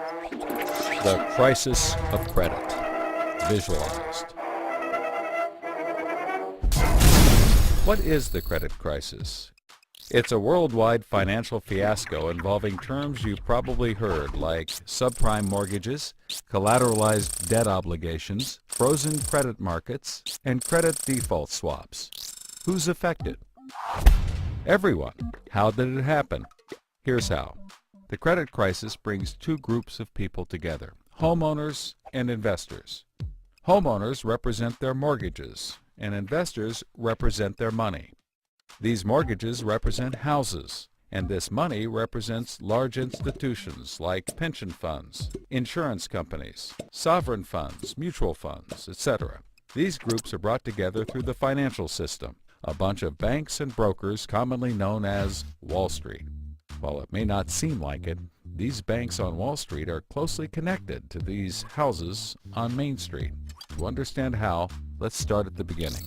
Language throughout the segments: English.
The crisis of credit, visualized. What is the credit crisis? It's a worldwide financial fiasco involving terms you've probably heard like subprime mortgages, collateralized debt obligations, frozen credit markets, and credit default swaps. Who's affected? Everyone. How did it happen? Here's how. The credit crisis brings two groups of people together, homeowners and investors. Homeowners represent their mortgages, and investors represent their money. These mortgages represent houses, and this money represents large institutions like pension funds, insurance companies, sovereign funds, mutual funds, etc. These groups are brought together through the financial system, a bunch of banks and brokers commonly known as Wall Street. While it may not seem like it, these banks on Wall Street are closely connected to these houses on Main Street. To understand how, let's start at the beginning.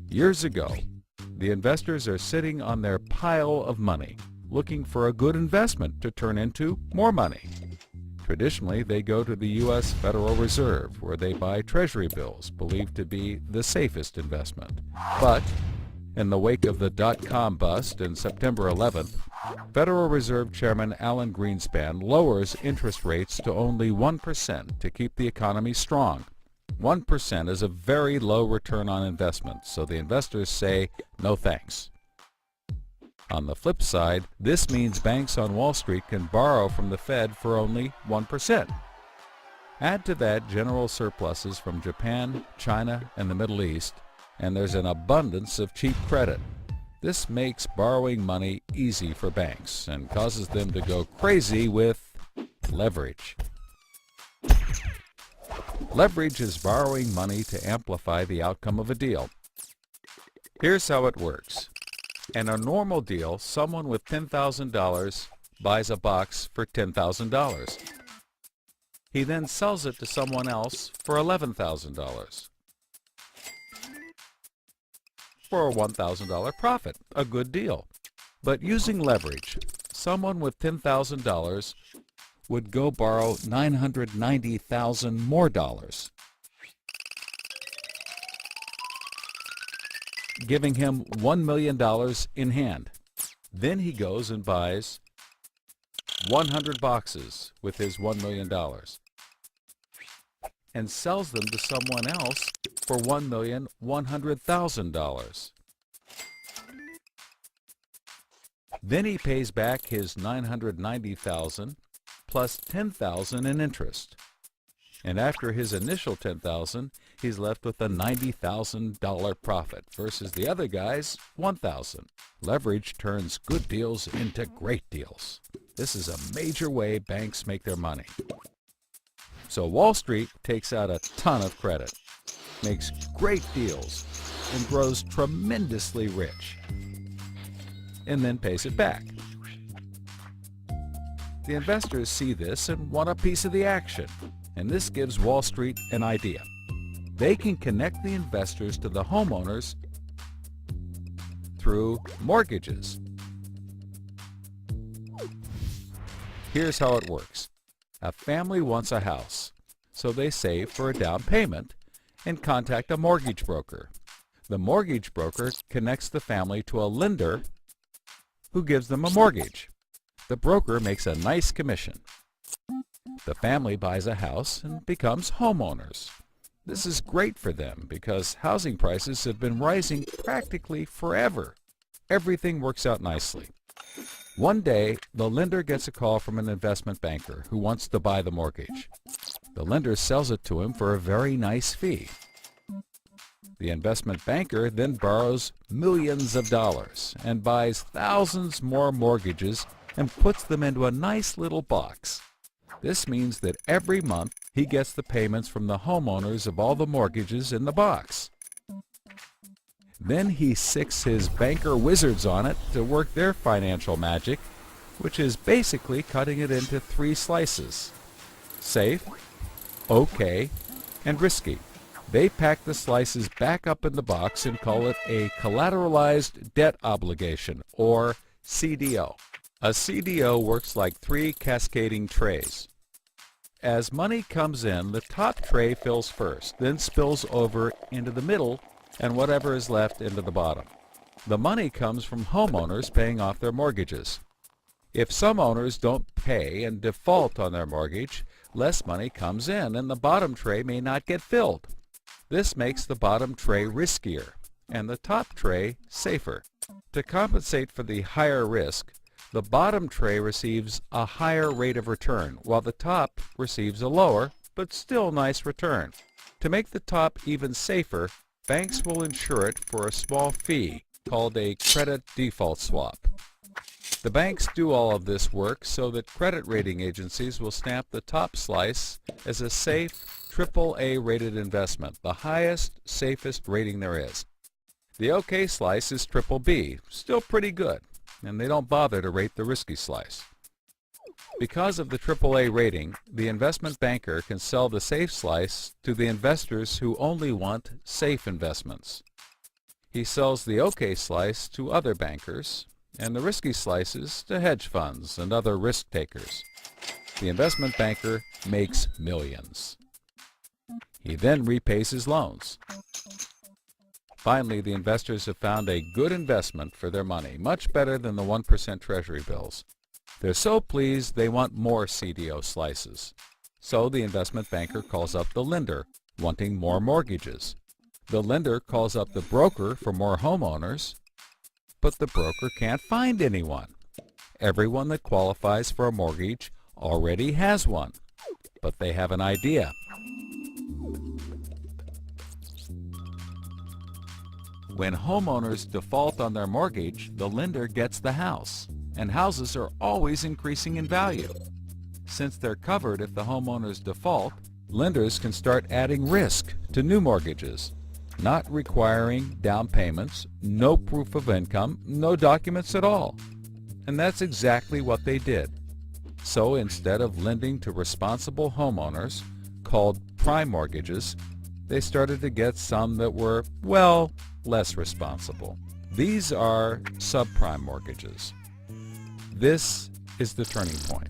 Years ago, the investors are sitting on their pile of money, looking for a good investment to turn into more money. Traditionally, they go to the U.S. Federal Reserve, where they buy treasury bills, believed to be the safest investment. But in the wake of the dot-com bust in September 11th, Federal Reserve Chairman Alan Greenspan lowers interest rates to only 1% to keep the economy strong. 1% is a very low return on investment, so the investors say, no thanks. On the flip side, this means banks on Wall Street can borrow from the Fed for only 1%. Add to that general surpluses from Japan, China, and the Middle East, and there's an abundance of cheap credit. This makes borrowing money easy for banks and causes them to go crazy with leverage. Leverage is borrowing money to amplify the outcome of a deal. Here's how it works. In a normal deal, someone with $10,000 buys a box for $10,000. He then sells it to someone else for $11,000. For a $1,000 profit, a good deal. But using leverage, someone with $10,000 would go borrow $990,000 more dollars, giving him $1 million in hand. Then he goes and buys 100 boxes with his $1 million and sells them to someone else for $1,100,000. Then he pays back his $990,000 plus $10,000 in interest. And after his initial $10,000, he's left with a $90,000 profit versus the other guy's $1,000. Leverage turns good deals into great deals. This is a major way banks make their money. So Wall Street takes out a ton of credit, makes great deals, and grows tremendously rich, and then pays it back. The investors see this and want a piece of the action, and this gives Wall Street an idea. They can connect the investors to the homeowners through mortgages. Here's how it works. A family wants a house, so they save for a down payment and contact a mortgage broker. The mortgage broker connects the family to a lender who gives them a mortgage. The broker makes a nice commission. The family buys a house and becomes homeowners. This is great for them because housing prices have been rising practically forever. Everything works out nicely. One day, the lender gets a call from an investment banker who wants to buy the mortgage. The lender sells it to him for a very nice fee. The investment banker then borrows millions of dollars and buys thousands more mortgages and puts them into a nice little box. This means that every month he gets the payments from the homeowners of all the mortgages in the box. Then he sicks his banker wizards on it to work their financial magic, which is basically cutting it into 3 slices: safe, okay, and risky. They pack the slices back up in the box and call it a collateralized debt obligation, or CDO. A CDO works like 3 cascading trays. as money comes in, the top tray fills first, then spills over into the middle, and whatever is left into the bottom. The money comes from homeowners paying off their mortgages. If some owners don't pay and default on their mortgage, less money comes in and the bottom tray may not get filled. This makes the bottom tray riskier and the top tray safer. To compensate for the higher risk, the bottom tray receives a higher rate of return, while the top receives a lower, but still nice return. To make the top even safer, banks will insure it for a small fee called a credit default swap. The banks do all of this work so that credit rating agencies will stamp the top slice as a safe, AAA rated investment, the highest, safest rating there is. The OK slice is BBB, still pretty good, and they don't bother to rate the risky slice. Because of the AAA rating, the investment banker can sell the safe slice to the investors who only want safe investments. He sells the OK slice to other bankers, and the risky slices to hedge funds and other risk takers. The investment banker makes millions. He then repays his loans. Finally, the investors have found a good investment for their money, much better than the 1% Treasury bills. They're so pleased they want more CDO slices. So the investment banker calls up the lender, wanting more mortgages. The lender calls up the broker for more homeowners, but the broker can't find anyone. Everyone that qualifies for a mortgage already has one, but they have an idea. When homeowners default on their mortgage, the lender gets the house, and houses are always increasing in value. Since they're covered if the homeowners default, lenders can start adding risk to new mortgages, not requiring down payments, no proof of income, no documents at all. And that's exactly what they did. So instead of lending to responsible homeowners, called prime mortgages, they started to get some that were, well, less responsible. These are subprime mortgages. This is the turning point.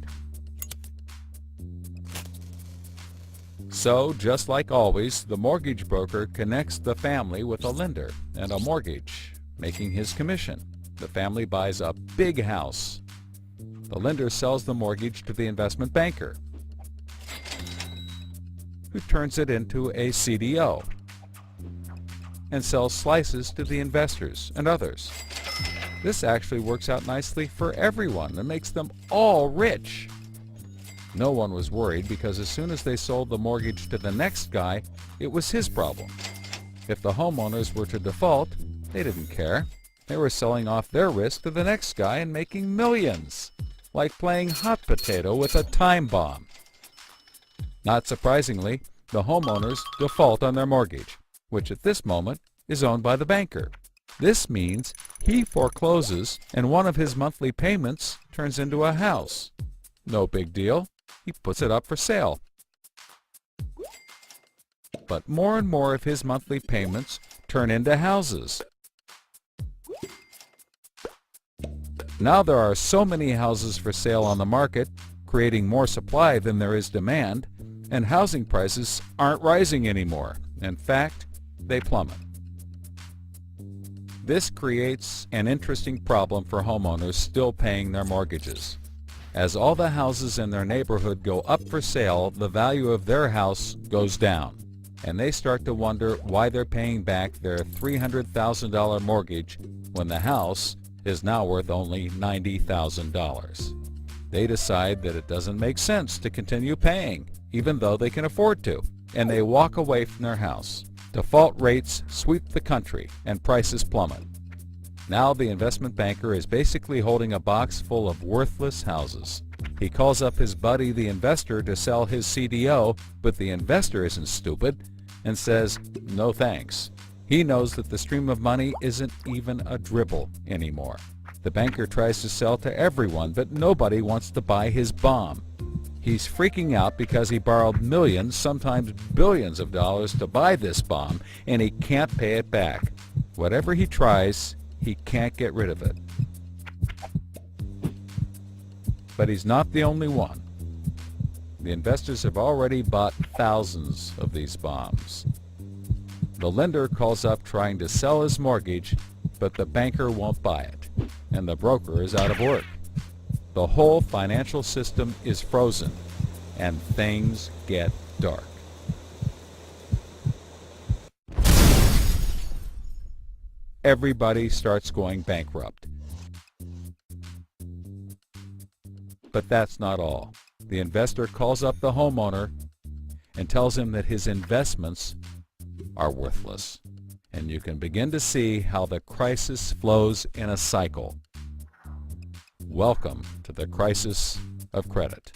So, just like always, the mortgage broker connects the family with a lender and a mortgage, making his commission. The family buys a big house. The lender sells the mortgage to the investment banker, who turns it into a CDO and sells slices to the investors and others. This actually works out nicely for everyone and makes them all rich. No one was worried because as soon as they sold the mortgage to the next guy, it was his problem. If the homeowners were to default, they didn't care. They were selling off their risk to the next guy and making millions, like playing hot potato with a time bomb. Not surprisingly, the homeowners default on their mortgage, which at this moment is owned by the banker. This means he forecloses and one of his monthly payments turns into a house. No big deal. He puts it up for sale. But more and more of his monthly payments turn into houses. Now there are so many houses for sale on the market, creating more supply than there is demand, and housing prices aren't rising anymore. In fact, they plummet. This creates an interesting problem for homeowners still paying their mortgages. As all the houses in their neighborhood go up for sale, the value of their house goes down, and they start to wonder why they're paying back their $300,000 mortgage when the house is now worth only $90,000. They decide that it doesn't make sense to continue paying, even though they can afford to, and they walk away from their house. Default rates sweep the country, and prices plummet. Now the investment banker is basically holding a box full of worthless houses. He calls up his buddy the investor to sell his CDO, but the investor isn't stupid and says, no thanks. He knows that the stream of money isn't even a dribble anymore. The banker tries to sell to everyone, but nobody wants to buy his bomb. He's freaking out because he borrowed millions, sometimes billions of dollars to buy this bomb, and he can't pay it back. Whatever he tries, he can't get rid of it. But he's not the only one. The investors have already bought thousands of these bombs. The lender calls up trying to sell his mortgage, but the banker won't buy it, and the broker is out of work. The whole financial system is frozen, and things get dark. Everybody starts going bankrupt. But that's not all. The investor calls up the homeowner and tells him that his investments are worthless. And you can begin to see how the crisis flows in a cycle. Welcome to the crisis of credit.